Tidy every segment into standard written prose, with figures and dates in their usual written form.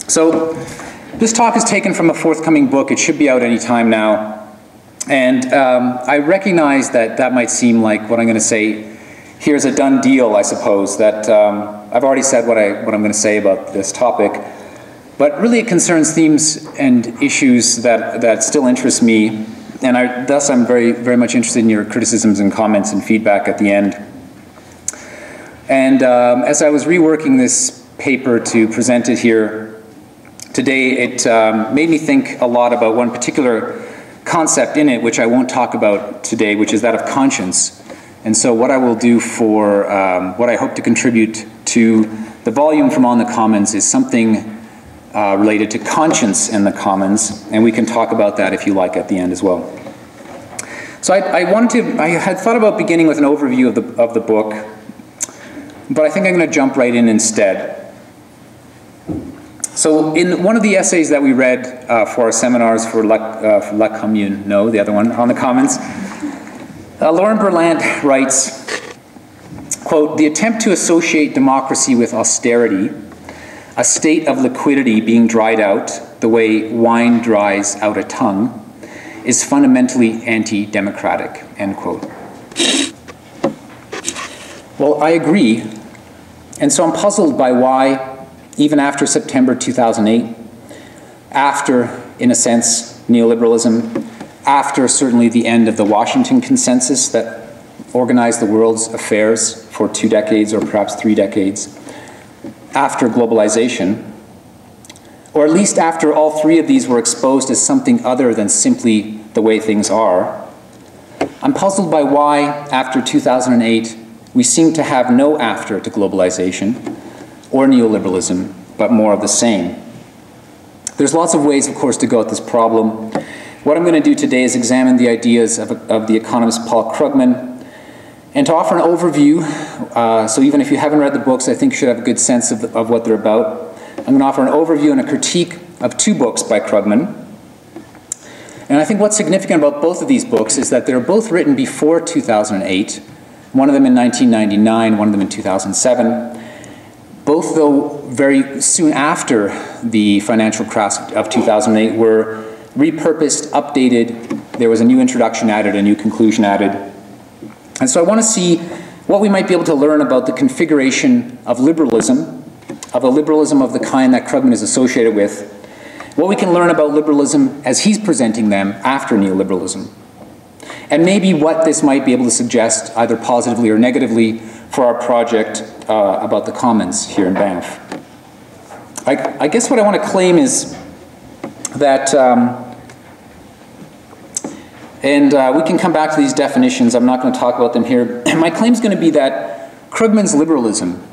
So this talk is taken from a forthcoming book. It should be out any time now. And I recognize that that might seem like what I'm going to say here's a done deal, I suppose, that I've already said what I'm going to say about this topic. But really it concerns themes and issues that still interest me. And thus I'm very, very much interested in your criticisms and comments and feedback at the end. And as I was reworking this paper to present it here today, it made me think a lot about one particular concept in it, which I won't talk about today, which is that of conscience. And so what I will do for what I hope to contribute to the volume from On the Commons is something related to conscience in the commons, and we can talk about that if you like at the end as well. So I had thought about beginning with an overview of the book, but I think I'm going to jump right in instead. So in one of the essays that we read for our seminars for La Commune, no, the other one, On the Commons, Lauren Berlant writes, quote, "The attempt to associate democracy with austerity, a state of liquidity being dried out the way wine dries out a tongue, is fundamentally anti-democratic," end quote. Well, I agree, and so I'm puzzled by why, even after September 2008, after, in a sense, neoliberalism, after certainly the end of the Washington Consensus that organized the world's affairs for 2 decades or perhaps 3 decades, after globalization, or at least after all 3 of these were exposed as something other than simply the way things are, I'm puzzled by why, after 2008, we seem to have no after to globalization or neoliberalism, but more of the same. There's lots of ways, of course, to go at this problem. What I'm going to do today is examine the ideas of the economist Paul Krugman, and to offer an overview, so even if you haven't read the books, I think you should have a good sense of what they're about. I'm going to offer an overview and a critique of 2 books by Krugman. And I think what's significant about both of these books is that they're both written before 2008, one of them in 1999, one of them in 2007. Both, though, very soon after the financial crash of 2008 were repurposed, updated, there was a new introduction added, a new conclusion added. And so I want to see what we might be able to learn about the configuration of liberalism, of a liberalism of the kind that Krugman is associated with, what we can learn about liberalism as he's presenting them after neoliberalism, and maybe what this might be able to suggest, either positively or negatively, for our project about the commons here in Banff. I guess what I want to claim is that, we can come back to these definitions, I'm not going to talk about them here. My claim is going to be that Krugman's liberalism,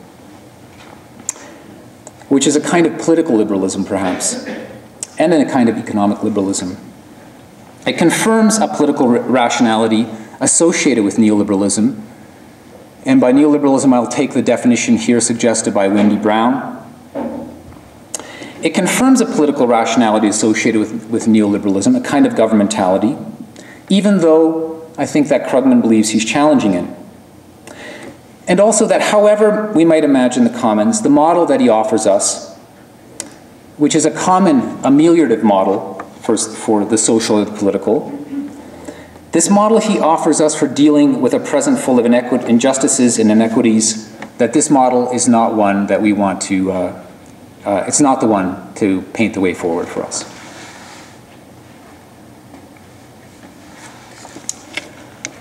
which is a kind of political liberalism perhaps, and a kind of economic liberalism, it confirms a political rationality associated with neoliberalism. And by neoliberalism, I'll take the definition here suggested by Wendy Brown. It confirms a political rationality associated with neoliberalism, a kind of governmentality, even though I think that Krugman believes he's challenging it. And also that however we might imagine the commons, the model that he offers us, which is a common ameliorative model for the social and the political, this model he offers us for dealing with a present full of injustices and inequities, that this model is not one that we want to, it's not the one to paint the way forward for us.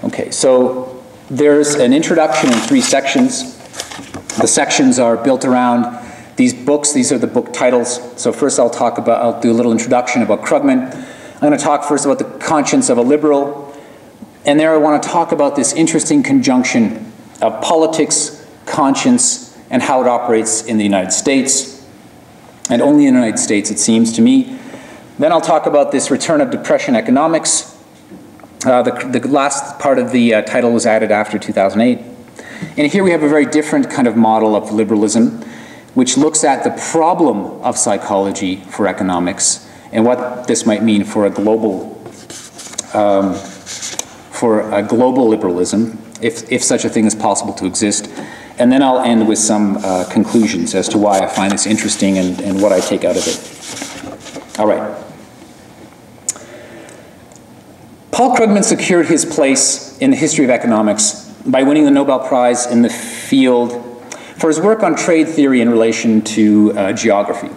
Okay, so there's an introduction in 3 sections. The sections are built around these books. These are the book titles. So first I'll do a little introduction about Krugman. I'm going to talk first about the conscience of a liberal. And there I want to talk about this interesting conjunction of politics, conscience, and how it operates in the United States. And only in the United States, it seems to me. Then I'll talk about this return of depression economics. The last part of the title was added after 2008. And here we have a very different kind of model of liberalism, which looks at the problem of psychology for economics and what this might mean for a global liberalism, if such a thing is possible to exist. And then I'll end with some conclusions as to why I find this interesting and what I take out of it. All right. Paul Krugman secured his place in the history of economics by winning the Nobel Prize in the field for his work on trade theory in relation to geography.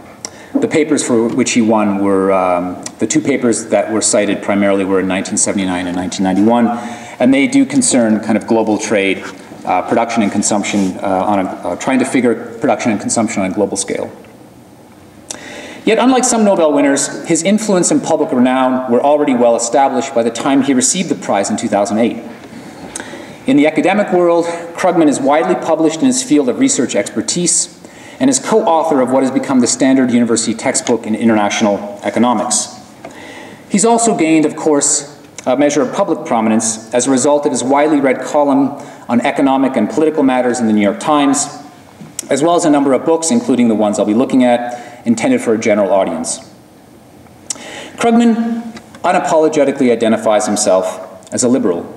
The papers for which he won were, the two papers that were cited primarily were in 1979 and 1991, and they do concern kind of global trade, production and consumption, trying to figure production and consumption on a global scale. Yet, unlike some Nobel winners, his influence and public renown were already well established by the time he received the prize in 2008. In the academic world, Krugman is widely published in his field of research expertise and is co-author of what has become the standard university textbook in international economics. He's also gained, of course, a measure of public prominence as a result of his widely read column on economic and political matters in the New York Times, as well as a number of books, including the ones I'll be looking at, intended for a general audience. Krugman unapologetically identifies himself as a liberal.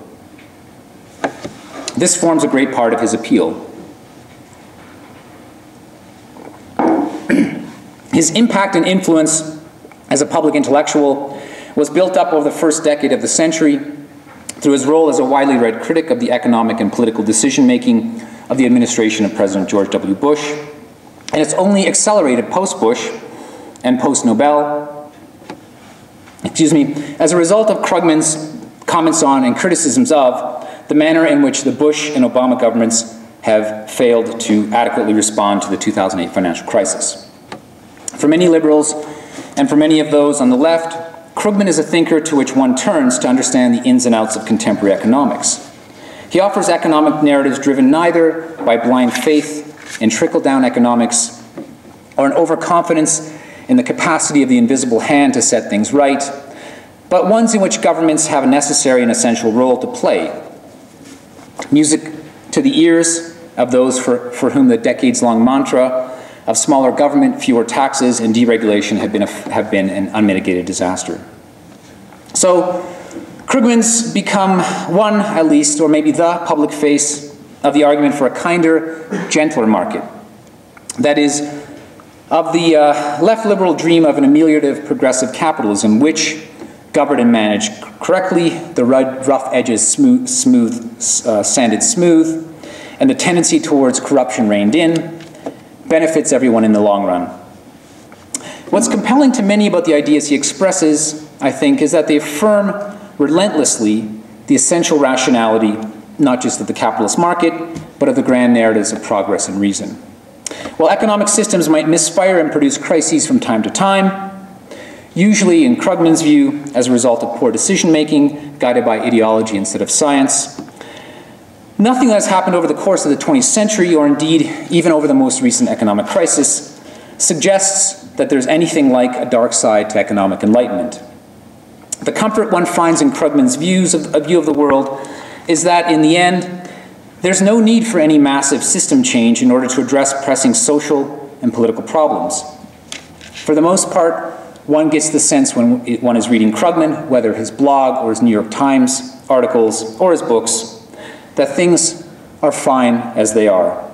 This forms a great part of his appeal. His impact and influence as a public intellectual was built up over the first decade of the century through his role as a widely read critic of the economic and political decision-making of the administration of President George W. Bush, and it's only accelerated post-Bush and post-Nobel, as a result of Krugman's comments on and criticisms of the manner in which the Bush and Obama governments have failed to adequately respond to the 2008 financial crisis. For many liberals, and for many of those on the left, Krugman is a thinker to which one turns to understand the ins and outs of contemporary economics. He offers economic narratives driven neither by blind faith in trickle-down economics or an overconfidence in the capacity of the invisible hand to set things right, but ones in which governments have a necessary and essential role to play. Music to the ears of those for whom the decades-long mantra of smaller government, fewer taxes, and deregulation have been an unmitigated disaster. So, Krugman's become one, at least, or maybe the public face of the argument for a kinder, gentler market. That is, of the left liberal dream of an ameliorative progressive capitalism, which, governed and managed correctly, the rough edges sanded smooth, and the tendency towards corruption reined in, benefits everyone in the long run. What's compelling to many about the ideas he expresses, I think, is that they affirm relentlessly the essential rationality, not just of the capitalist market, but of the grand narratives of progress and reason. While economic systems might misfire and produce crises from time to time, usually, in Krugman's view, as a result of poor decision-making, guided by ideology instead of science, nothing that has happened over the course of the 20th century, or indeed even over the most recent economic crisis, suggests that there's anything like a dark side to economic enlightenment. The comfort one finds in Krugman's view of the world is that, in the end, there's no need for any massive system change in order to address pressing social and political problems. For the most part, one gets the sense when one is reading Krugman, whether his blog or his New York Times articles or his books, that things are fine as they are.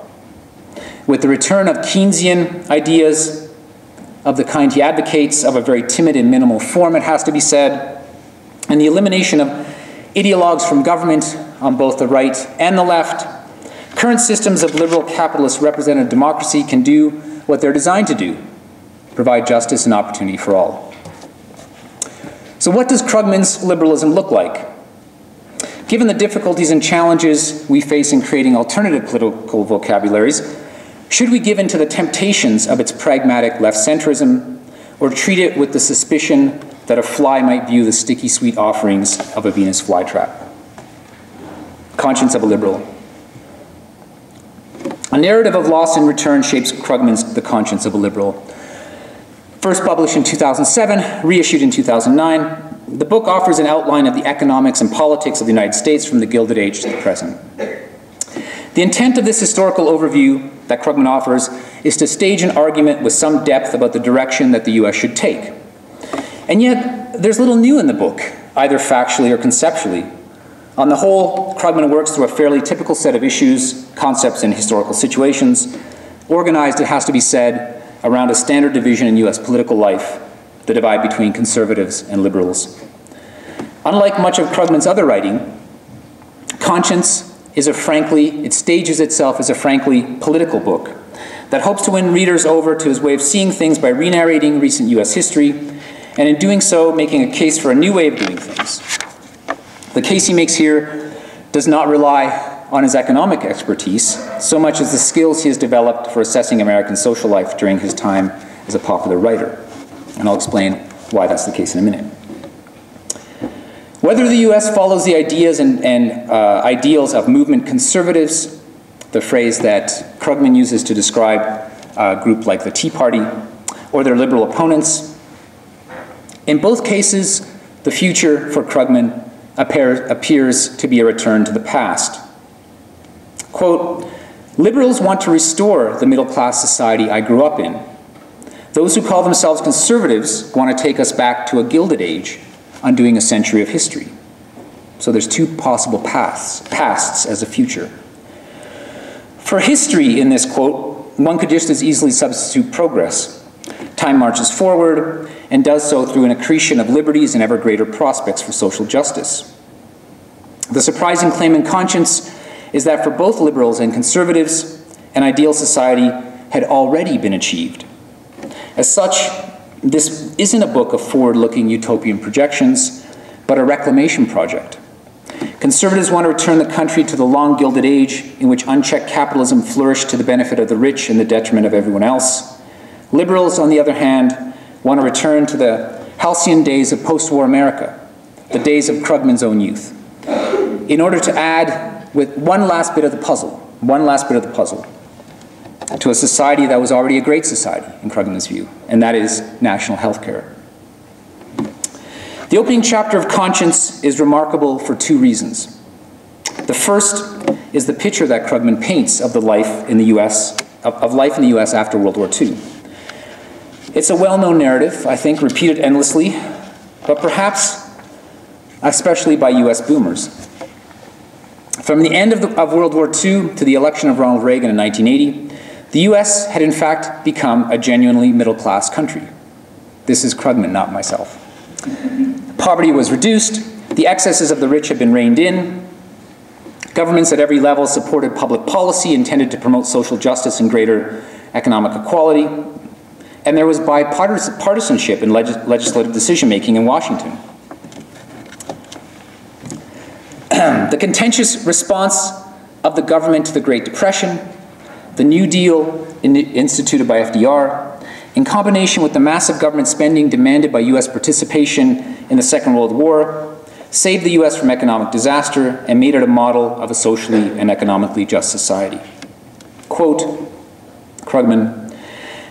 With the return of Keynesian ideas of the kind he advocates, of a very timid and minimal form, it has to be said, and the elimination of ideologues from government on both the right and the left, current systems of liberal capitalist representative democracy can do what they're designed to do: provide justice and opportunity for all. So what does Krugman's liberalism look like? Given the difficulties and challenges we face in creating alternative political vocabularies, should we give in to the temptations of its pragmatic left-centrism, or treat it with the suspicion that a fly might view the sticky sweet offerings of a Venus flytrap? Conscience of a liberal. A narrative of loss and return shapes Krugman's The Conscience of a Liberal. First published in 2007, reissued in 2009, the book offers an outline of the economics and politics of the United States from the Gilded Age to the present. The intent of this historical overview that Krugman offers is to stage an argument with some depth about the direction that the US should take. And yet, there's little new in the book, either factually or conceptually. On the whole, Krugman works through a fairly typical set of issues, concepts, and historical situations, organized, it has to be said, around a standard division in US political life, the divide between conservatives and liberals. Unlike much of Krugman's other writing, Conscience is it stages itself as a frankly political book that hopes to win readers over to his way of seeing things by re-narrating recent US history, and in doing so, making a case for a new way of doing things. The case he makes here does not rely on his economic expertise so much as the skills he has developed for assessing American social life during his time as a popular writer. And I'll explain why that's the case in a minute. Whether the US follows the ideas and ideals of movement conservatives, the phrase that Krugman uses to describe a group like the Tea Party, or their liberal opponents, in both cases, the future for Krugman appears to be a return to the past. Quote, "Liberals want to restore the middle-class society I grew up in. Those who call themselves conservatives want to take us back to a Gilded Age, undoing a century of history." So there's two possible pasts as a future. For history in this quote, one could just as easily substitute progress. Time marches forward and does so through an accretion of liberties and ever greater prospects for social justice. The surprising claim in Conscience is that for both liberals and conservatives, an ideal society had already been achieved. As such, this isn't a book of forward-looking utopian projections, but a reclamation project. Conservatives want to return the country to the long Gilded Age in which unchecked capitalism flourished to the benefit of the rich and the detriment of everyone else. Liberals, on the other hand, want to return to the halcyon days of post-war America, the days of Krugman's own youth, in order to add with one last bit of the puzzle, to a society that was already a great society, in Krugman's view, and that is national health care. The opening chapter of Conscience is remarkable for two reasons. The first is the picture that Krugman paints of the life in the US, of life in the US after World War II. It's a well-known narrative, I think, repeated endlessly, but perhaps especially by US boomers. From the end of World War II to the election of Ronald Reagan in 1980, the US had in fact become a genuinely middle-class country. This is Krugman, not myself. Poverty was reduced, the excesses of the rich had been reined in, governments at every level supported public policy intended to promote social justice and greater economic equality, and there was bipartisanship in legislative decision-making in Washington. The contentious response of the government to the Great Depression, the New Deal instituted by FDR, in combination with the massive government spending demanded by US participation in the Second World War, saved the US from economic disaster and made it a model of a socially and economically just society. Quote, Krugman,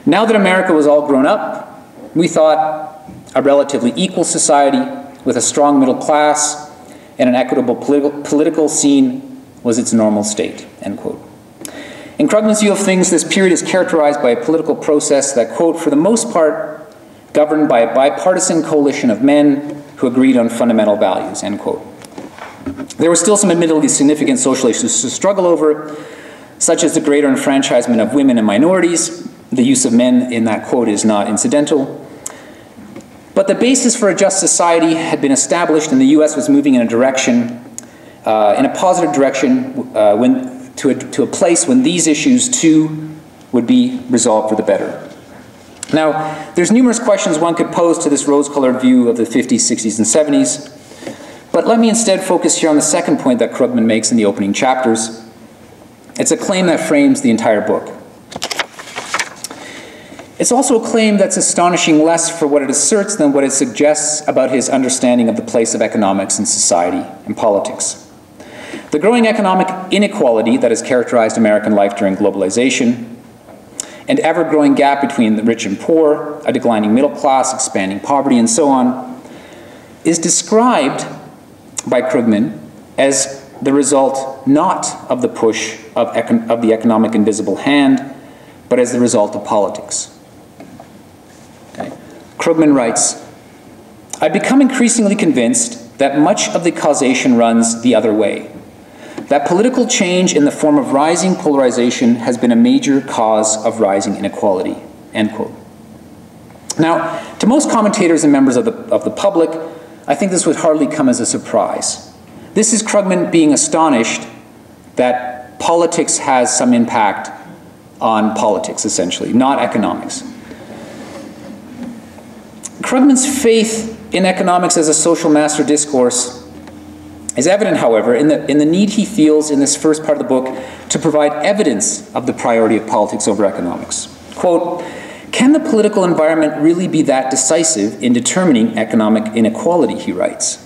"Now that America was all grown up, we thought a relatively equal society with a strong middle class and an equitable political scene was its normal state," end quote. In Krugman's view of things, this period is characterized by a political process that, quote, "for the most part, governed by a bipartisan coalition of men who agreed on fundamental values," end quote. There were still some admittedly significant social issues to struggle over, such as the greater enfranchisement of women and minorities. The use of men in that quote is not incidental. But the basis for a just society had been established, and the US was moving in a direction, in a positive direction, to a place when these issues too would be resolved for the better. Now, there's numerous questions one could pose to this rose-colored view of the 50s, 60s, and 70s, but let me instead focus here on the second point that Krugman makes in the opening chapters. It's a claim that frames the entire book. It's also a claim that's astonishing less for what it asserts than what it suggests about his understanding of the place of economics in society and politics. The growing economic inequality that has characterized American life during globalization, an ever-growing gap between the rich and poor, a declining middle class, expanding poverty, and so on, is described by Krugman as the result not of the push of the economic invisible hand, but as the result of politics. Okay. Krugman writes, "I've become increasingly convinced that much of the causation runs the other way, that political change in the form of rising polarization has been a major cause of rising inequality, end quote. Now, to most commentators and members of the public, I think this would hardly come as a surprise. This is Krugman being astonished that politics has some impact on politics, essentially, not economics. Krugman's faith in economics as a social master discourse is evident, however, in the need he feels in this first part of the book to provide evidence of the priority of politics over economics. Quote, "Can the political environment really be that decisive in determining economic inequality," he writes.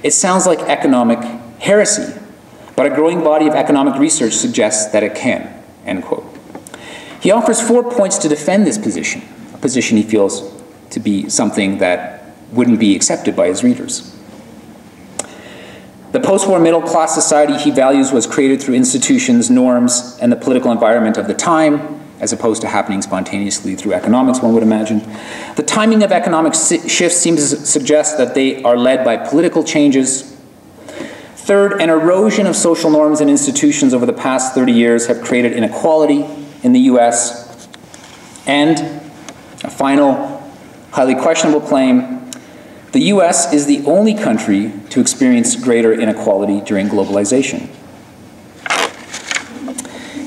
"It sounds like economic heresy, but a growing body of economic research suggests that it can," end quote. He offers 4 points to defend this position, a position he feels to be something that wouldn't be accepted by his readers. The post-war middle-class society he values was created through institutions, norms, and the political environment of the time, as opposed to happening spontaneously through economics, one would imagine. The timing of economic shifts seems to suggest that they are led by political changes. Third, an erosion of social norms and institutions over the past 30 years have created inequality in the US. And a final, highly questionable claim, the US is the only country to experience greater inequality during globalization.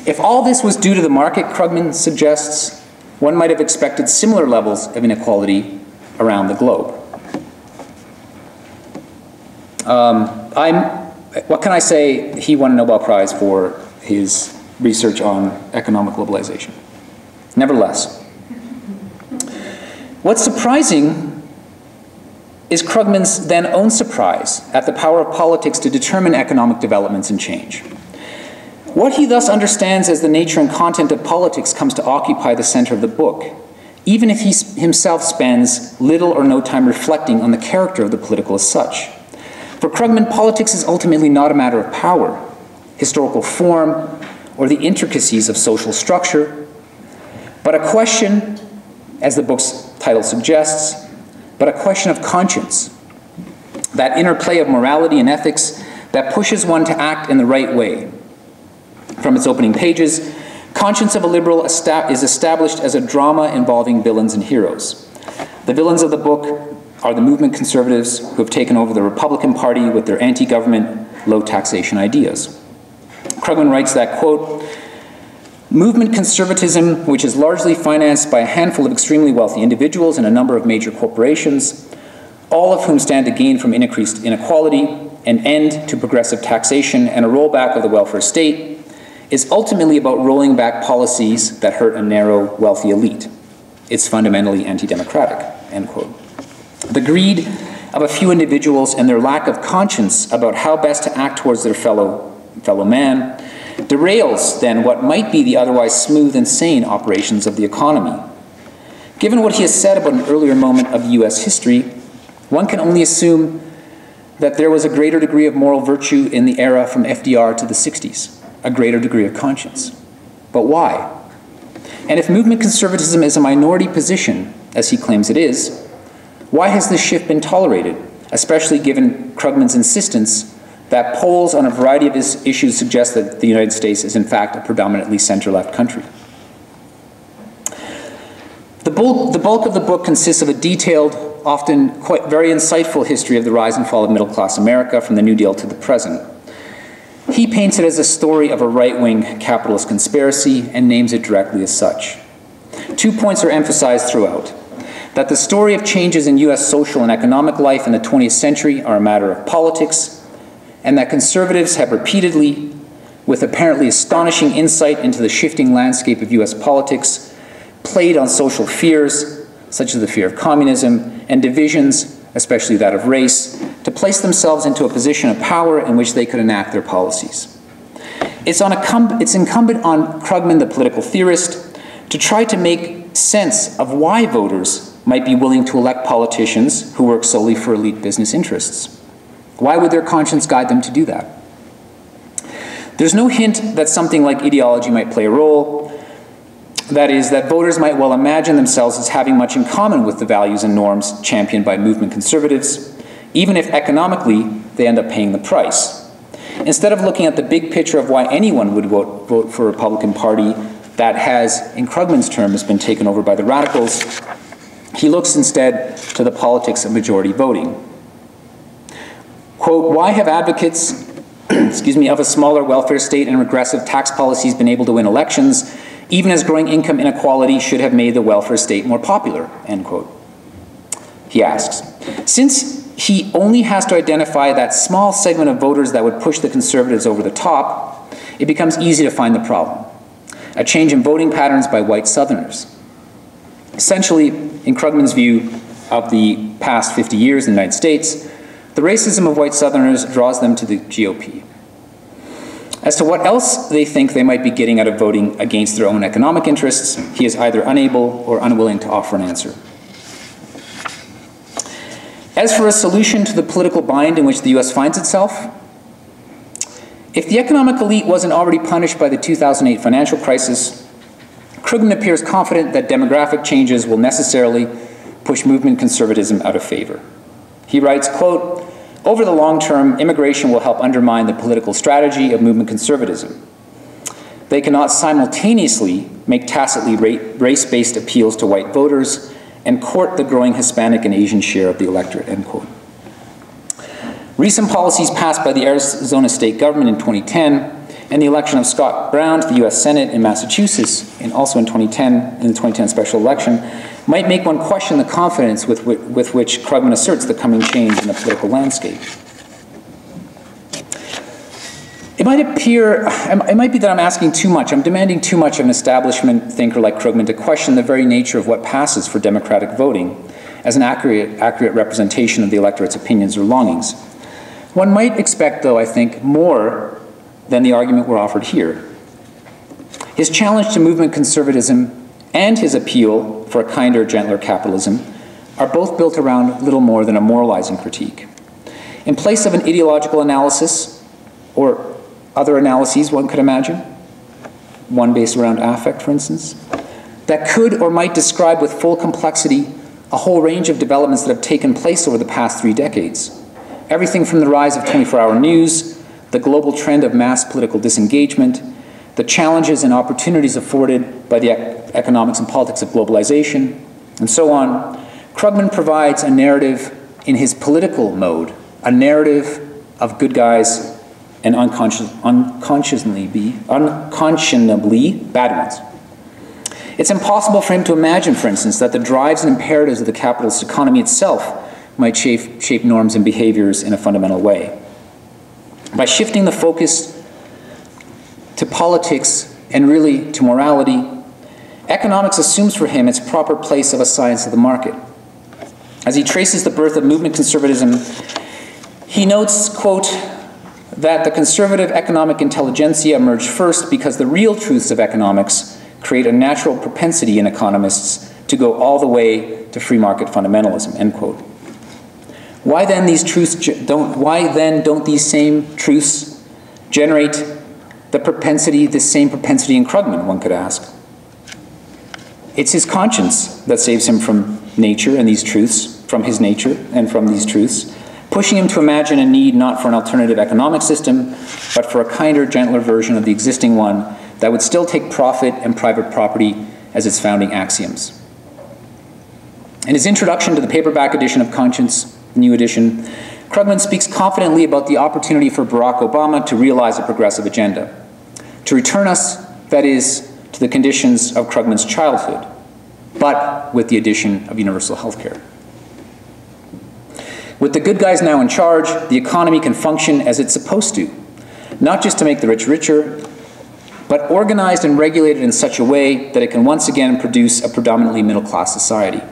If all this was due to the market, Krugman suggests, one might have expected similar levels of inequality around the globe. What can I say? He won a Nobel Prize for his research on economic globalization. Nevertheless, what's surprising is Krugman's then own surprise at the power of politics to determine economic developments and change. What he thus understands as the nature and content of politics comes to occupy the center of the book, even if he himself spends little or no time reflecting on the character of the political as such. For Krugman, politics is ultimately not a matter of power, historical form, or the intricacies of social structure, but a question, as the book's title suggests, but a question of conscience, that interplay of morality and ethics that pushes one to act in the right way. From its opening pages, Conscience of a Liberal is established as a drama involving villains and heroes. The villains of the book are the movement conservatives who have taken over the Republican Party with their anti-government, low-taxation ideas. Krugman writes that, quote, "Movement conservatism, which is largely financed by a handful of extremely wealthy individuals and a number of major corporations, all of whom stand to gain from increased inequality, an end to progressive taxation, and a rollback of the welfare state, is ultimately about rolling back policies that hurt a narrow, wealthy elite. It's fundamentally anti-democratic," end quote. The greed of a few individuals and their lack of conscience about how best to act towards their fellow man derails, then, what might be the otherwise smooth and sane operations of the economy. Given what he has said about an earlier moment of US history, one can only assume that there was a greater degree of moral virtue in the era from FDR to the 60s, a greater degree of conscience. But why? And if movement conservatism is a minority position, as he claims it is, why has this shift been tolerated, especially given Krugman's insistence that polls on a variety of issues suggest that the United States is in fact a predominantly center-left country? The bulk of the book consists of a detailed, often quite very insightful history of the rise and fall of middle-class America from the New Deal to the present. He paints it as a story of a right-wing capitalist conspiracy and names it directly as such. 2 points are emphasized throughout: that the story of changes in US social and economic life in the 20th century are a matter of politics, and that conservatives have repeatedly, with apparently astonishing insight into the shifting landscape of US politics, played on social fears, such as the fear of communism, and divisions, especially that of race, to place themselves into a position of power in which they could enact their policies. It's incumbent on Krugman, the political theorist, to try to make sense of why voters might be willing to elect politicians who work solely for elite business interests. Why would their conscience guide them to do that? There's no hint that something like ideology might play a role. That is, that voters might well imagine themselves as having much in common with the values and norms championed by movement conservatives. even if economically they end up paying the price. Instead of looking at the big picture of why anyone would vote for a Republican Party that has, in Krugman's terms, been taken over by the radicals, he looks instead to the politics of majority voting. Quote, why have advocates of a smaller welfare state and regressive tax policies been able to win elections, even as growing income inequality should have made the welfare state more popular, end quote. He asks. Since he only has to identify that small segment of voters that would push the Conservatives over the top, it becomes easy to find the problem. A change in voting patterns by white Southerners. Essentially, in Krugman's view of the past 50 years in the United States, the racism of white Southerners draws them to the GOP. As to what else they think they might be getting out of voting against their own economic interests, he is either unable or unwilling to offer an answer. As for a solution to the political bind in which the US finds itself, if the economic elite wasn't already punished by the 2008 financial crisis, Krugman appears confident that demographic changes will necessarily push movement conservatism out of favor. He writes, quote, over the long term, immigration will help undermine the political strategy of movement conservatism. They cannot simultaneously make tacitly race-based appeals to white voters and court the growing Hispanic and Asian share of the electorate, end quote. Recent policies passed by the Arizona state government in 2010 and the election of Scott Brown to the US Senate in Massachusetts, and also in 2010, in the 2010 special election, might make one question the confidence with which Krugman asserts the coming change in the political landscape. It might be that I'm asking too much. I'm demanding too much of an establishment thinker like Krugman to question the very nature of what passes for democratic voting as an accurate representation of the electorate's opinions or longings. One might expect, though, I think, more than the argument we're offered here. His challenge to movement conservatism and his appeal for a kinder, gentler capitalism are both built around little more than a moralizing critique. In place of an ideological analysis, or other analyses one could imagine, one based around affect, for instance, that could or might describe with full complexity a whole range of developments that have taken place over the past 3 decades. Everything from the rise of 24-hour news, the global trend of mass political disengagement, the challenges and opportunities afforded by the economics and politics of globalization, and so on. Krugman provides a narrative in his political mode, a narrative of good guys and unconscionably bad ones. It's impossible for him to imagine, for instance, that the drives and imperatives of the capitalist economy itself might shape norms and behaviors in a fundamental way. By shifting the focus to politics and really to morality, economics assumes for him its proper place of a science of the market. As he traces the birth of movement conservatism, he notes, quote, that the conservative economic intelligentsia emerged first because the real truths of economics create a natural propensity in economists to go all the way to free market fundamentalism, end quote. Why then don't these same truths generate the same propensity in Krugman, one could ask? It's his conscience that saves him from nature and these truths, from his nature and from these truths, pushing him to imagine a need not for an alternative economic system, but for a kinder, gentler version of the existing one that would still take profit and private property as its founding axioms. In his introduction to the paperback edition of Conscience, the new edition, Krugman speaks confidently about the opportunity for Barack Obama to realize a progressive agenda, to return us, that is, to the conditions of Krugman's childhood, but with the addition of universal health care. With the good guys now in charge, the economy can function as it's supposed to, not just to make the rich richer, but organized and regulated in such a way that it can once again produce a predominantly middle-class society.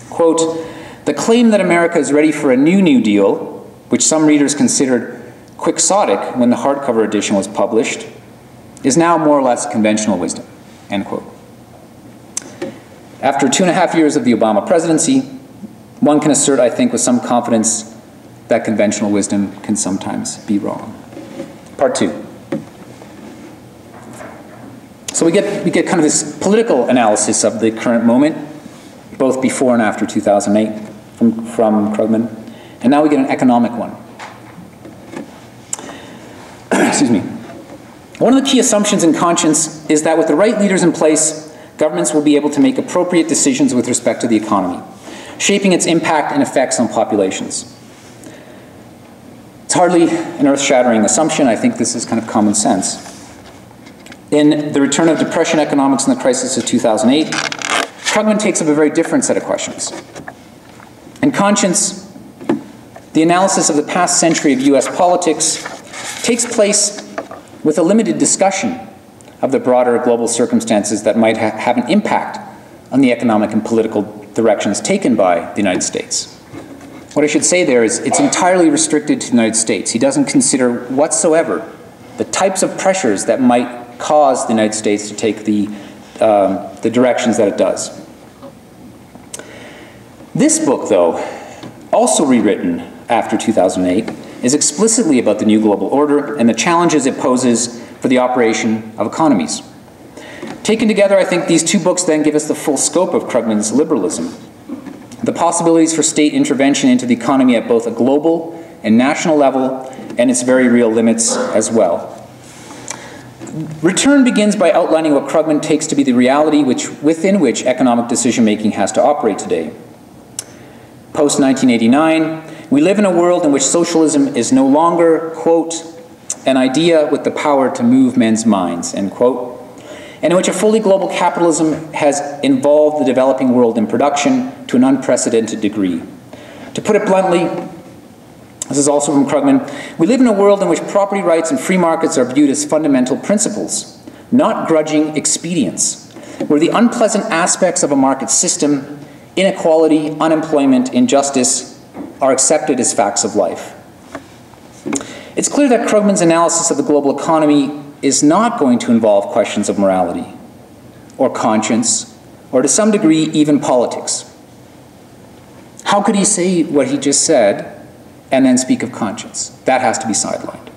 Quote, the claim that America is ready for a New Deal, which some readers considered quixotic when the hardcover edition was published, is now more or less conventional wisdom, end quote. After 2.5 years of the Obama presidency, one can assert, I think, with some confidence that conventional wisdom can sometimes be wrong. Part 2. So we get kind of this political analysis of the current moment, both before and after 2008 from Krugman. And now we get an economic one. Excuse me. One of the key assumptions in conscience is that with the right leaders in place, governments will be able to make appropriate decisions with respect to the economy, shaping its impact and effects on populations. It's hardly an earth-shattering assumption. I think this is kind of common sense. In The Return of Depression Economics and the Crisis of 2008, Krugman takes up a very different set of questions. In Conscience, the analysis of the past century of US politics takes place with a limited discussion of the broader global circumstances that might have an impact on the economic and political directions taken by the United States. What I should say there is it's entirely restricted to the United States. He doesn't consider whatsoever the types of pressures that might cause the United States to take the directions that it does. This book, though, also rewritten after 2008, is explicitly about the new global order and the challenges it poses for the operation of economies. Taken together, I think these two books then give us the full scope of Krugman's liberalism, the possibilities for state intervention into the economy at both a global and national level, and its very real limits as well. Return begins by outlining what Krugman takes to be the reality within which economic decision-making has to operate today. Post-1989, we live in a world in which socialism is no longer, quote, an idea with the power to move men's minds, end quote, and in which a fully global capitalism has involved the developing world in production to an unprecedented degree. To put it bluntly, this is also from Krugman, we live in a world in which property rights and free markets are viewed as fundamental principles, not grudging expedients, where the unpleasant aspects of a market system, inequality, unemployment, injustice, are accepted as facts of life. It's clear that Krugman's analysis of the global economy is not going to involve questions of morality, or conscience, or to some degree, even politics. How could he say what he just said and then speak of conscience? That has to be sidelined.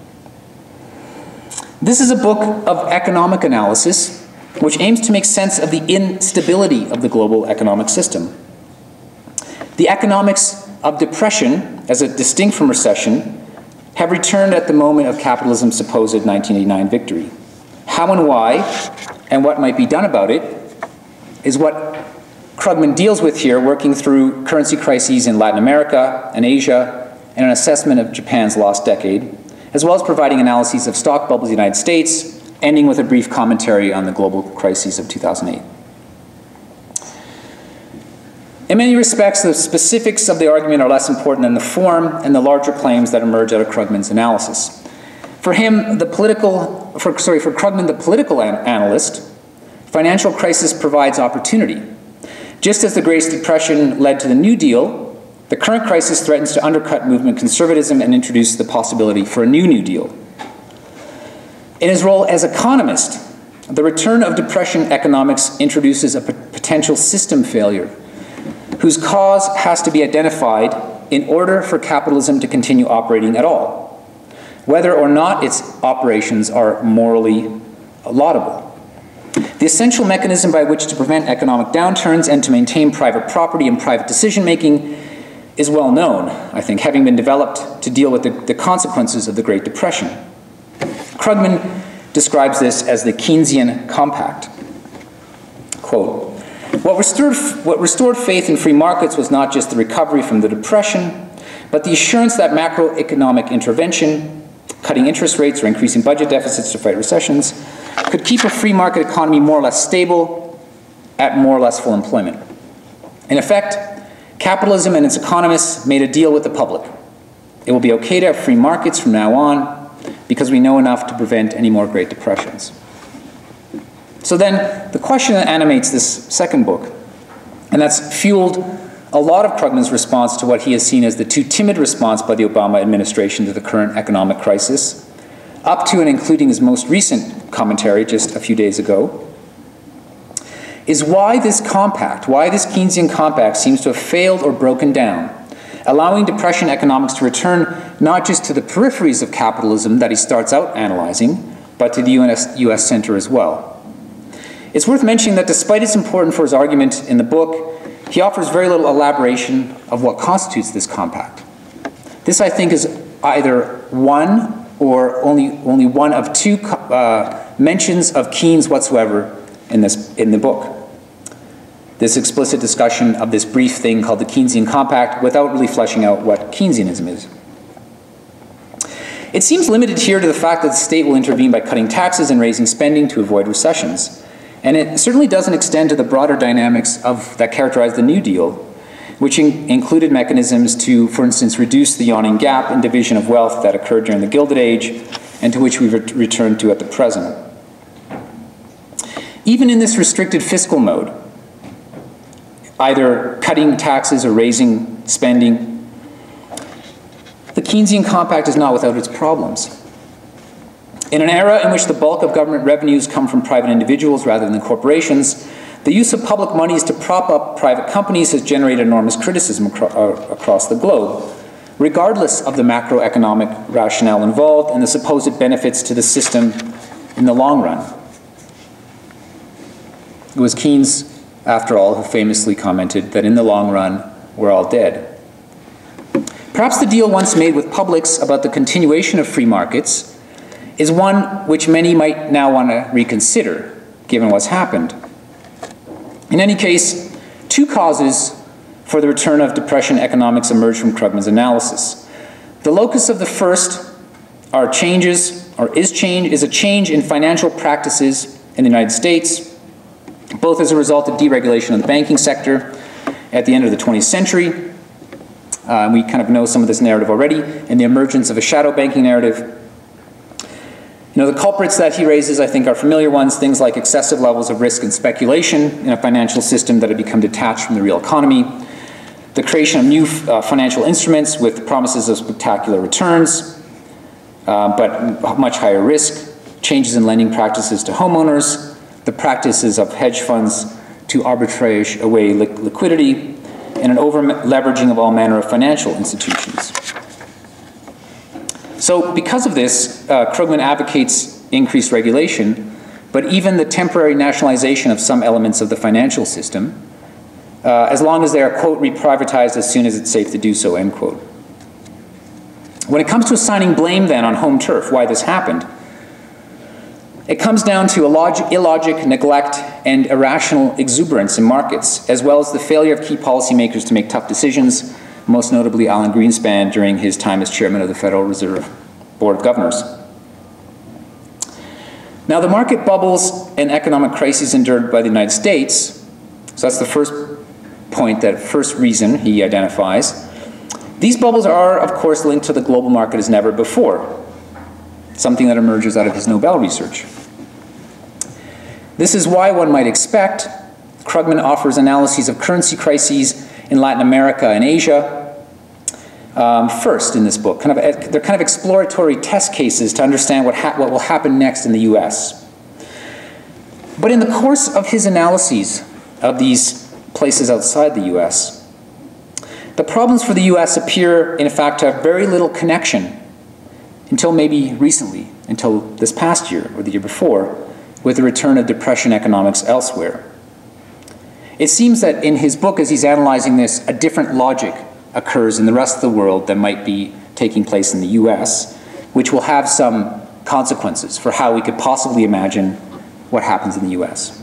This is a book of economic analysis which aims to make sense of the instability of the global economic system. The economics of depression, as distinct from recession, have returned at the moment of capitalism's supposed 1989 victory. How and why, and what might be done about it, is what Krugman deals with here, working through currency crises in Latin America and Asia, and an assessment of Japan's lost decade, as well as providing analyses of stock bubbles in the United States, ending with a brief commentary on the global crises of 2008. In many respects, the specifics of the argument are less important than the form and the larger claims that emerge out of Krugman's analysis. For him, for Krugman, the political analyst, financial crisis provides opportunity. Just as the Great Depression led to the New Deal, the current crisis threatens to undercut movement conservatism and introduce the possibility for a New Deal. In his role as economist, the return of depression economics introduces a potential system failure whose cause has to be identified in order for capitalism to continue operating at all, whether or not its operations are morally laudable. The essential mechanism by which to prevent economic downturns and to maintain private property and private decision-making is well known, I think, having been developed to deal with the consequences of the Great Depression. Krugman describes this as the Keynesian compact. Quote, what restored faith in free markets was not just the recovery from the Depression, but the assurance that macroeconomic intervention, cutting interest rates or increasing budget deficits to fight recessions, could keep a free market economy more or less stable at more or less full employment. In effect, capitalism and its economists made a deal with the public. It will be okay to have free markets from now on because we know enough to prevent any more Great Depressions. So then, the question that animates this second book, and that's fueled a lot of Krugman's response to what he has seen as the too timid response by the Obama administration to the current economic crisis, up to and including his most recent commentary just a few days ago, is why this Keynesian compact seems to have failed or broken down, allowing depression economics to return not just to the peripheries of capitalism that he starts out analyzing, but to the US center as well. It's worth mentioning that despite its importance for his argument in the book, he offers very little elaboration of what constitutes this compact. This, I think, is either one or only one of two mentions of Keynes whatsoever in the book. This explicit discussion of this brief thing called the Keynesian Compact without really fleshing out what Keynesianism is. It seems limited here to the fact that the state will intervene by cutting taxes and raising spending to avoid recessions. And it certainly doesn't extend to the broader dynamics that characterize the New Deal, which included mechanisms to, for instance, reduce the yawning gap in division of wealth that occurred during the Gilded Age and to which we've returned to at the present. Even in this restricted fiscal mode, either cutting taxes or raising spending, the Keynesian Compact is not without its problems. In an era in which the bulk of government revenues come from private individuals rather than corporations, the use of public monies to prop up private companies has generated enormous criticism across the globe, regardless of the macroeconomic rationale involved and the supposed benefits to the system in the long run. It was Keynes, after all, who famously commented that in the long run, we're all dead. Perhaps the deal once made with publics about the continuation of free markets is one which many might now want to reconsider, given what's happened. In any case, two causes for the return of depression economics emerge from Krugman's analysis. The locus of the first is a change in financial practices in the United States, both as a result of deregulation of the banking sector at the end of the 20th century. We kind of know some of this narrative already, and the emergence of a shadow banking narrative. You know, the culprits that he raises, I think, are familiar ones, things like excessive levels of risk and speculation in a financial system that had become detached from the real economy, the creation of new financial instruments with promises of spectacular returns, but much higher risk, changes in lending practices to homeowners, the practices of hedge funds to arbitrage away liquidity, and an over-leveraging of all manner of financial institutions. So because of this, Krugman advocates increased regulation, but even the temporary nationalization of some elements of the financial system, as long as they are, quote, reprivatized as soon as it's safe to do so, end quote. When it comes to assigning blame then on home turf, why this happened, it comes down to illogic, neglect, and irrational exuberance in markets, as well as the failure of key policymakers to make tough decisions, most notably Alan Greenspan during his time as chairman of the Federal Reserve Board of Governors. Now, the market bubbles and economic crises endured by the United States, so that's the first point, that first reason he identifies. These bubbles are, of course, linked to the global market as never before, something that emerges out of his Nobel research. This is why one might expect Krugman offers analyses of currency crises in Latin America and Asia first in this book. They're kind of exploratory test cases to understand what will happen next in the US. But in the course of his analyses of these places outside the US, the problems for the US appear, in fact, to have very little connection until maybe recently, until this past year or the year before, with the return of depression economics elsewhere. It seems that in his book, as he's analyzing this, a different logic occurs in the rest of the world that might be taking place in the US, which will have some consequences for how we could possibly imagine what happens in the US.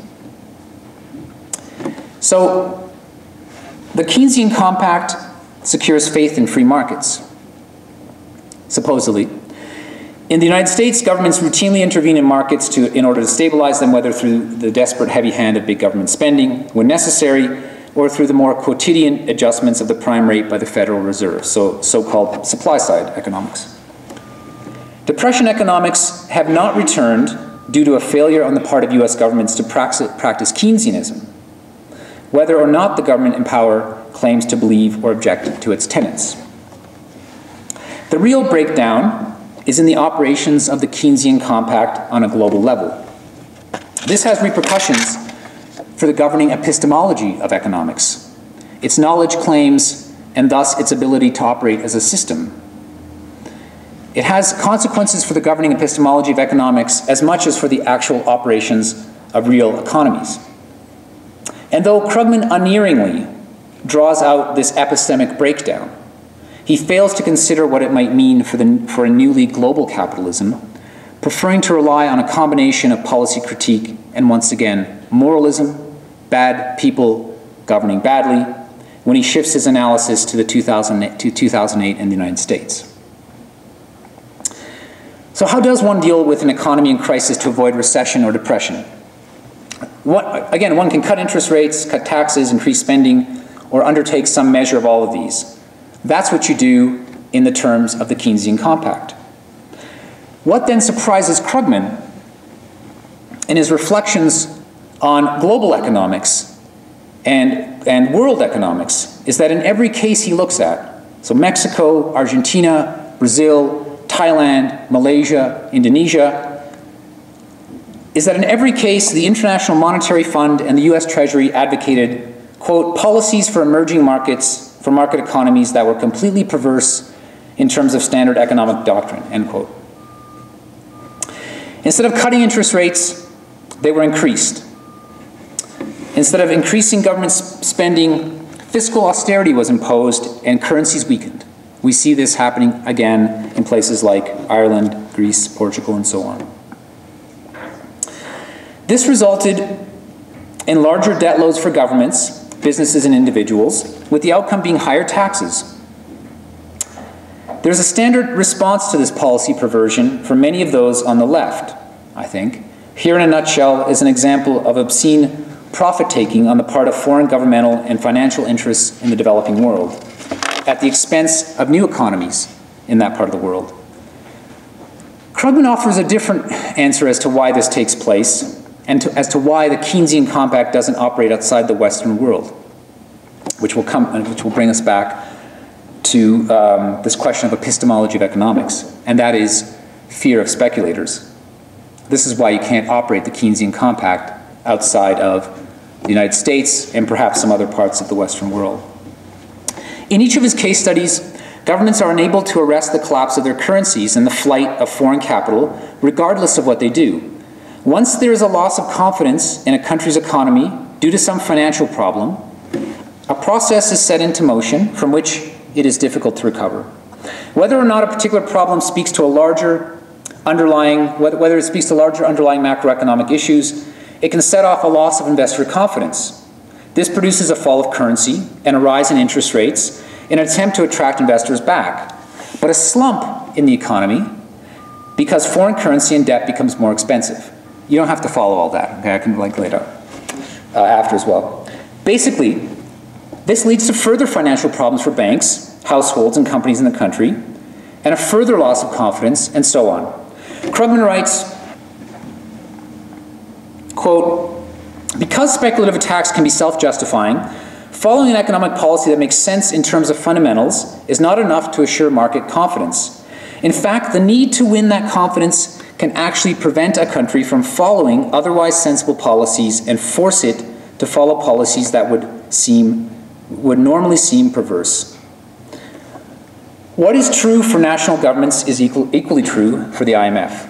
So, the Keynesian Compact secures faith in free markets, supposedly. In the United States, governments routinely intervene in markets in order to stabilize them, whether through the desperate heavy hand of big government spending when necessary, or through the more quotidian adjustments of the prime rate by the Federal Reserve, so-called supply-side economics. Depression economics have not returned due to a failure on the part of US governments to practice Keynesianism, whether or not the government in power claims to believe or object to its tenets. The real breakdown is in the operations of the Keynesian Compact on a global level. This has repercussions for the governing epistemology of economics, its knowledge claims, and thus its ability to operate as a system. It has consequences for the governing epistemology of economics as much as for the actual operations of real economies. And though Krugman unerringly draws out this epistemic breakdown, he fails to consider what it might mean for a newly global capitalism, preferring to rely on a combination of policy critique and, once again, moralism, bad people governing badly, when he shifts his analysis to 2008 in the United States. So how does one deal with an economy in crisis to avoid recession or depression? Again, one can cut interest rates, cut taxes, increase spending, or undertake some measure of all of these. That's what you do in the terms of the Keynesian Compact. What then surprises Krugman in his reflections on global economics and world economics is that in every case he looks at, so Mexico, Argentina, Brazil, Thailand, Malaysia, Indonesia, is that in every case the International Monetary Fund and the US Treasury advocated, quote, policies for emerging markets, for market economies that were completely perverse in terms of standard economic doctrine, end quote. Instead of cutting interest rates, they were increased. Instead of increasing government spending, fiscal austerity was imposed and currencies weakened. We see this happening again in places like Ireland, Greece, Portugal, and so on. This resulted in larger debt loads for governments, businesses, and individuals, with the outcome being higher taxes. There's a standard response to this policy perversion for many of those on the left, I think. Here in a nutshell is an example of obscene profit-taking on the part of foreign governmental and financial interests in the developing world, at the expense of new economies in that part of the world. Krugman offers a different answer as to why this takes place, and as to why the Keynesian Compact doesn't operate outside the Western world, which will bring us back to this question of epistemology of economics, and that is fear of speculators. This is why you can't operate the Keynesian Compact outside of the United States and perhaps some other parts of the Western world. In each of his case studies, governments are unable to arrest the collapse of their currencies and the flight of foreign capital, regardless of what they do. Once there is a loss of confidence in a country's economy due to some financial problem, a process is set into motion from which it is difficult to recover. Whether or not a particular problem speaks to a larger underlying, whether it speaks to larger underlying macroeconomic issues, it can set off a loss of investor confidence. This produces a fall of currency and a rise in interest rates in an attempt to attract investors back, but a slump in the economy because foreign currency and debt becomes more expensive. You don't have to follow all that, okay? I can lay it out after as well. Basically, this leads to further financial problems for banks, households, and companies in the country, and a further loss of confidence, and so on. Krugman writes, quote, because speculative attacks can be self-justifying, following an economic policy that makes sense in terms of fundamentals is not enough to assure market confidence. In fact, the need to win that confidence can actually prevent a country from following otherwise sensible policies and force it to follow policies that would normally seem perverse. What is true for national governments is equally true for the IMF.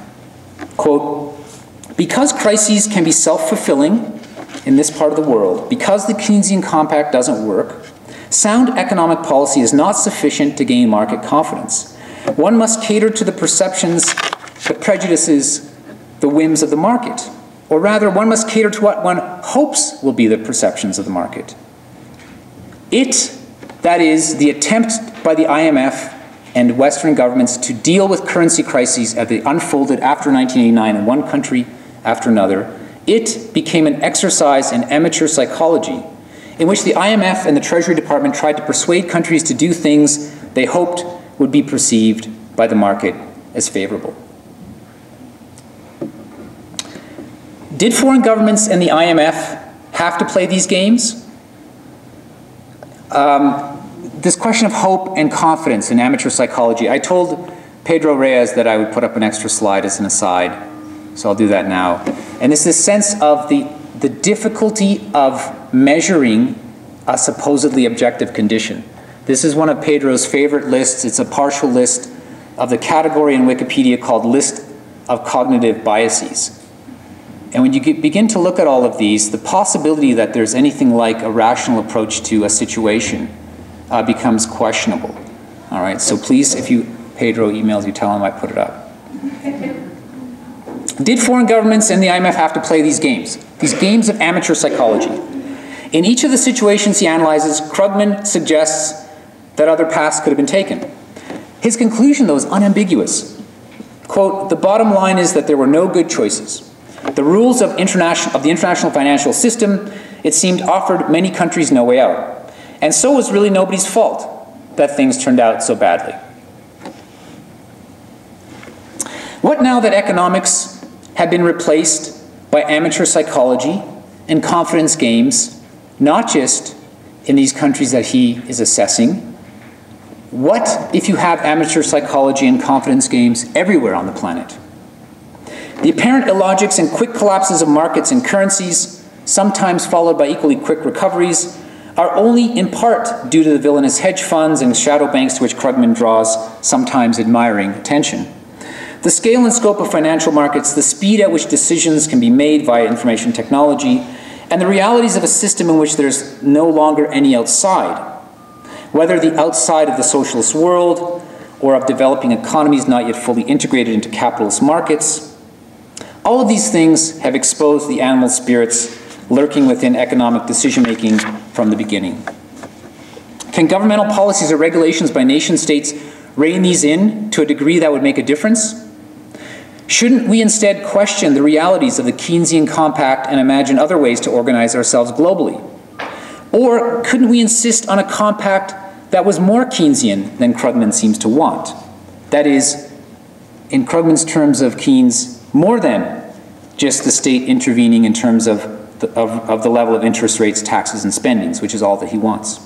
Quote, because crises can be self-fulfilling in this part of the world, because the Keynesian Compact doesn't work, sound economic policy is not sufficient to gain market confidence. One must cater to the perceptions, the prejudices, the whims of the market. Or rather, one must cater to what one hopes will be the perceptions of the market. That is, the attempt by the IMF and Western governments to deal with currency crises as they unfolded after 1989 in one country after another, it became an exercise in amateur psychology in which the IMF and the Treasury Department tried to persuade countries to do things they hoped would be perceived by the market as favorable. Did foreign governments and the IMF have to play these games? This question of hope and confidence in amateur psychology, I told Pedro Reyes that I would put up an extra slide as an aside, so I'll do that now. And it's this sense of the difficulty of measuring a supposedly objective condition. This is one of Pedro's favorite lists. It's a partial list of the category in Wikipedia called List of Cognitive Biases. And when you begin to look at all of these, the possibility that there's anything like a rational approach to a situation becomes questionable. All right, so please, if Pedro emails you, tell him I put it up. Did foreign governments and the IMF have to play these games of amateur psychology? In each of the situations he analyzes, Krugman suggests that other paths could have been taken. His conclusion, though, is unambiguous. Quote, "The bottom line is that there were no good choices. The rules of the international financial system, it seemed, offered many countries no way out. And so it was really nobody's fault that things turned out so badly." What now that economics had been replaced by amateur psychology and confidence games, not just in these countries that he is assessing? What if you have amateur psychology and confidence games everywhere on the planet? The apparent illogics and quick collapses of markets and currencies, sometimes followed by equally quick recoveries, are only in part due to the villainous hedge funds and shadow banks to which Krugman draws sometimes admiring attention. The scale and scope of financial markets, the speed at which decisions can be made via information technology, and the realities of a system in which there's no longer any outside, whether the outside of the socialist world or of developing economies not yet fully integrated into capitalist markets, all of these things have exposed the animal spirits lurking within economic decision-making from the beginning. Can governmental policies or regulations by nation-states rein these in to a degree that would make a difference? Shouldn't we instead question the realities of the Keynesian compact and imagine other ways to organize ourselves globally? Or couldn't we insist on a compact that was more Keynesian than Krugman seems to want? That is, in Krugman's terms of Keynes, more than just the state intervening in terms of the level of interest rates, taxes, and spendings, which is all that he wants.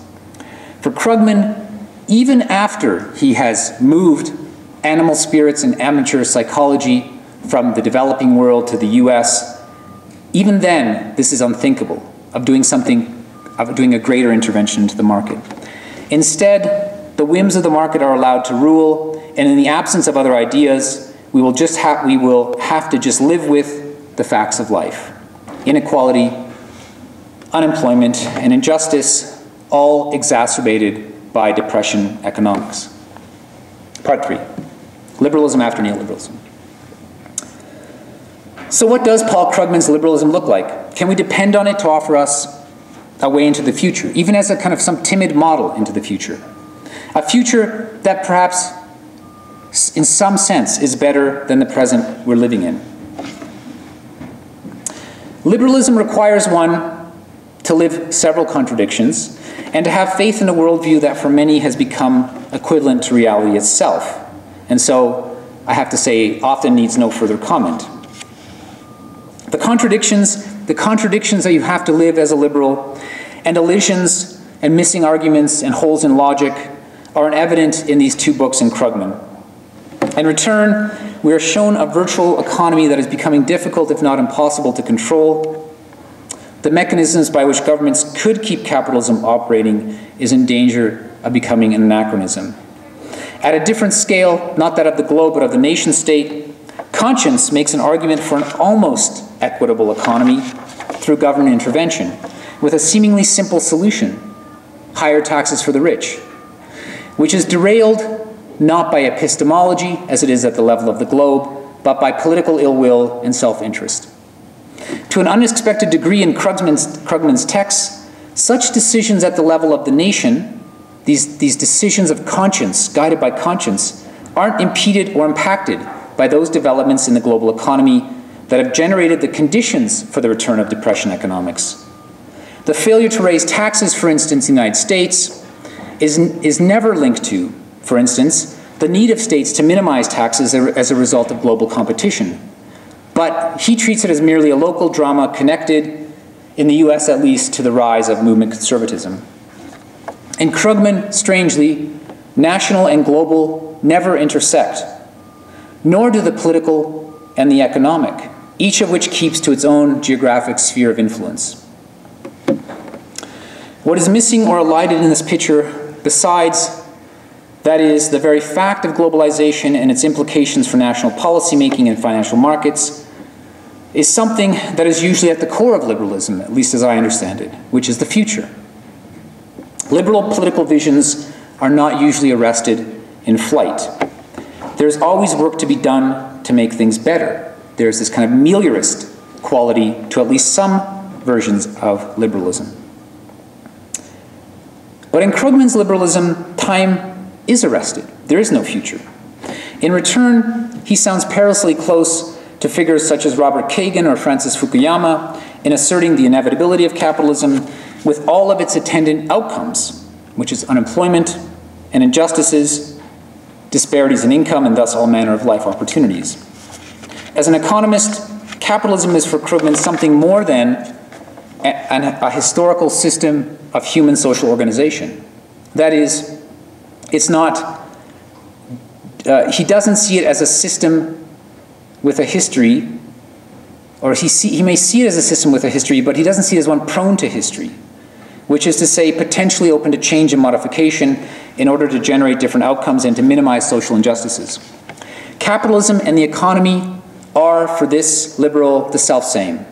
For Krugman, even after he has moved animal spirits and amateur psychology from the developing world to the US, even then, this is unthinkable, of doing a greater intervention into the market. Instead, the whims of the market are allowed to rule, and in the absence of other ideas, we will have to just live with the facts of life. Inequality, unemployment, and injustice, all exacerbated by depression economics. Part 3, liberalism after neoliberalism. So what does Paul Krugman's liberalism look like? Can we depend on it to offer us a way into the future, even as a kind of some timid model into the future? A future that perhaps, in some sense, is better than the present we're living in. Liberalism requires one to live several contradictions and to have faith in a worldview that for many has become equivalent to reality itself, and so, I have to say, often needs no further comment. The contradictions that you have to live as a liberal, and elisions and missing arguments and holes in logic are evident in these two books in Krugman. In return, we are shown a virtual economy that is becoming difficult, if not impossible, to control. The mechanisms by which governments could keep capitalism operating is in danger of becoming an anachronism. At a different scale, not that of the globe, but of the nation-state, conscience makes an argument for an almost equitable economy through government intervention, with a seemingly simple solution: higher taxes for the rich, which is derailed not by epistemology, as it is at the level of the globe, but by political ill will and self-interest. To an unexpected degree in Krugman's texts, such decisions at the level of the nation, these decisions of conscience, guided by conscience, aren't impeded or impacted by those developments in the global economy that have generated the conditions for the return of depression economics. The failure to raise taxes, for instance, in the United States, is never linked to, for instance, the need of states to minimize taxes as a result of global competition. But he treats it as merely a local drama connected, in the US at least, to the rise of movement conservatism. In Krugman, strangely, national and global never intersect, nor do the political and the economic, each of which keeps to its own geographic sphere of influence. What is missing or elided in this picture, besides, that is, the very fact of globalization and its implications for national policymaking and financial markets, is something that is usually at the core of liberalism, at least as I understand it, which is the future. Liberal political visions are not usually arrested in flight. There's always work to be done to make things better. There's this kind of meliorist quality to at least some versions of liberalism. But in Krugman's liberalism, time is arrested. There is no future. In return, he sounds perilously close to figures such as Robert Kagan or Francis Fukuyama in asserting the inevitability of capitalism with all of its attendant outcomes, which is unemployment and injustices, disparities in income, and thus all manner of life opportunities. As an economist, capitalism is for Krugman something more than a historical system of human social organization. That is, it's not, he doesn't see it as a system with a history, or he may see it as a system with a history, but he doesn't see it as one prone to history, which is to say potentially open to change and modification in order to generate different outcomes and to minimize social injustices. Capitalism and the economy are, for this liberal, the self-same.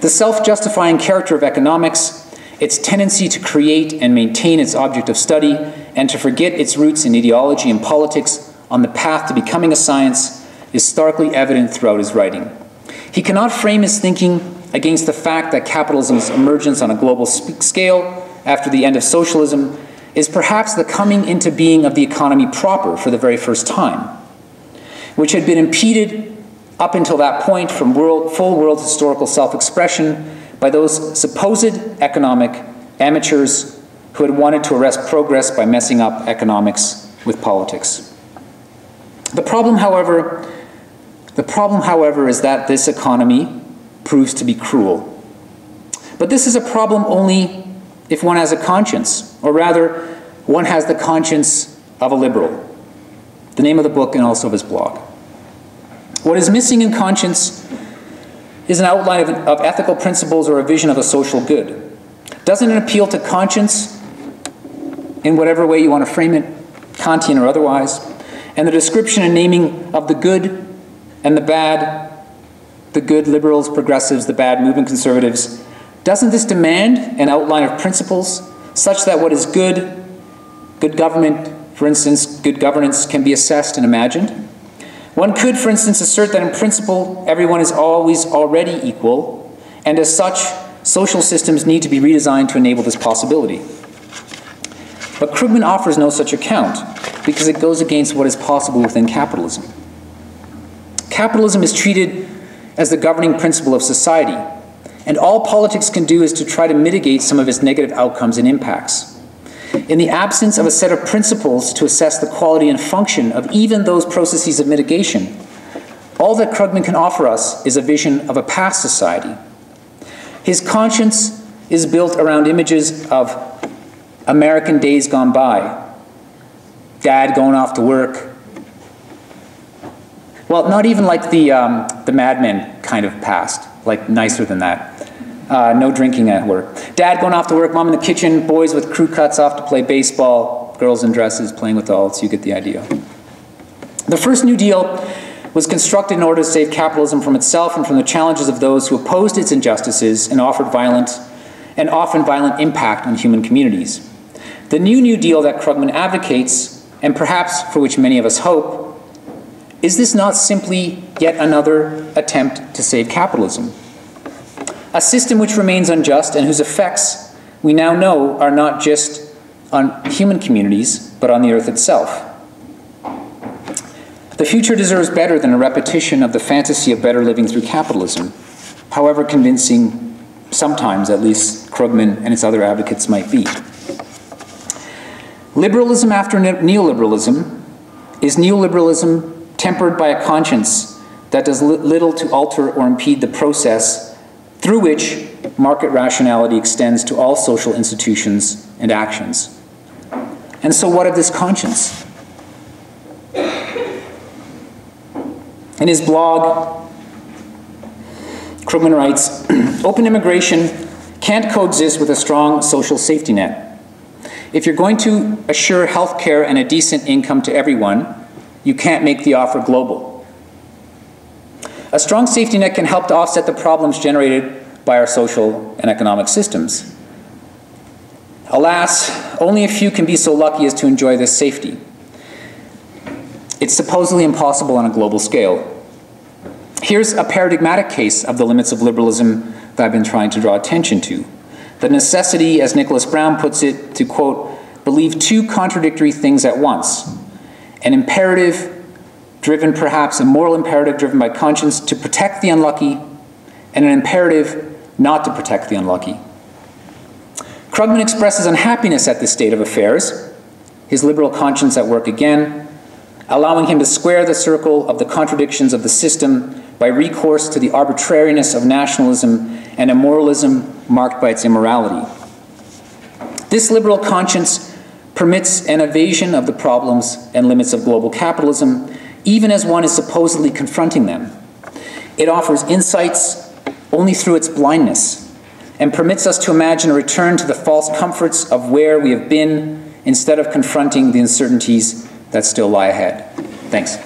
The self-justifying character of economics, its tendency to create and maintain its object of study, and to forget its roots in ideology and politics on the path to becoming a science, is starkly evident throughout his writing. He cannot frame his thinking against the fact that capitalism's emergence on a global scale after the end of socialism is perhaps the coming into being of the economy proper for the very first time, which had been impeded up until that point from full world historical self-expression by those supposed economic amateurs who had wanted to arrest progress by messing up economics with politics. The problem, however, is that this economy proves to be cruel. But this is a problem only if one has a conscience, or rather, one has the conscience of a liberal. The name of the book and also of his blog. What is missing in conscience is an outline of ethical principles or a vision of a social good. Doesn't it appeal to conscience in whatever way you want to frame it, Kantian or otherwise, and the description and naming of the good and the bad, the good liberals, progressives, the bad movement conservatives, doesn't this demand an outline of principles such that what is good, good government, for instance, good governance, can be assessed and imagined? One could, for instance, assert that in principle, everyone is always already equal, and as such, social systems need to be redesigned to enable this possibility. But Krugman offers no such account, because it goes against what is possible within capitalism. Capitalism is treated as the governing principle of society, and all politics can do is to try to mitigate some of its negative outcomes and impacts. In the absence of a set of principles to assess the quality and function of even those processes of mitigation, all that Krugman can offer us is a vision of a past society. His conscience is built around images of American days gone by, dad going off to work. Well, not even like the Mad Men kind of past, like nicer than that. No drinking at work. Dad going off to work, mom in the kitchen, boys with crew cuts off to play baseball, girls in dresses playing with dolls, you get the idea. The first New Deal was constructed in order to save capitalism from itself and from the challenges of those who opposed its injustices and offered often violent impact on human communities. The New Deal that Krugman advocates, and perhaps for which many of us hope, is this not simply yet another attempt to save capitalism? A system which remains unjust and whose effects we now know are not just on human communities, but on the earth itself. The future deserves better than a repetition of the fantasy of better living through capitalism, however convincing, sometimes at least, Krugman and its other advocates might be. Liberalism after neoliberalism is neoliberalism tempered by a conscience that does little to alter or impede the process through which market rationality extends to all social institutions and actions. And so what of this conscience? In his blog, Krugman writes, "Open immigration can't coexist with a strong social safety net. If you're going to assure health care and a decent income to everyone, you can't make the offer global. A strong safety net can help to offset the problems generated by our social and economic systems. Alas, only a few can be so lucky as to enjoy this safety. It's supposedly impossible on a global scale. Here's a paradigmatic case of the limits of liberalism that I've been trying to draw attention to. The necessity, as Nicholas Brown puts it, to, quote, believe two contradictory things at once. An imperative driven, perhaps a moral imperative driven by conscience to protect the unlucky, and an imperative not to protect the unlucky. Krugman expresses unhappiness at this state of affairs, his liberal conscience at work again, allowing him to square the circle of the contradictions of the system by recourse to the arbitrariness of nationalism and a moralism marked by its immorality. This liberal conscience permits an evasion of the problems and limits of global capitalism, even as one is supposedly confronting them. It offers insights only through its blindness, and permits us to imagine a return to the false comforts of where we have been, instead of confronting the uncertainties that still lie ahead. Thanks.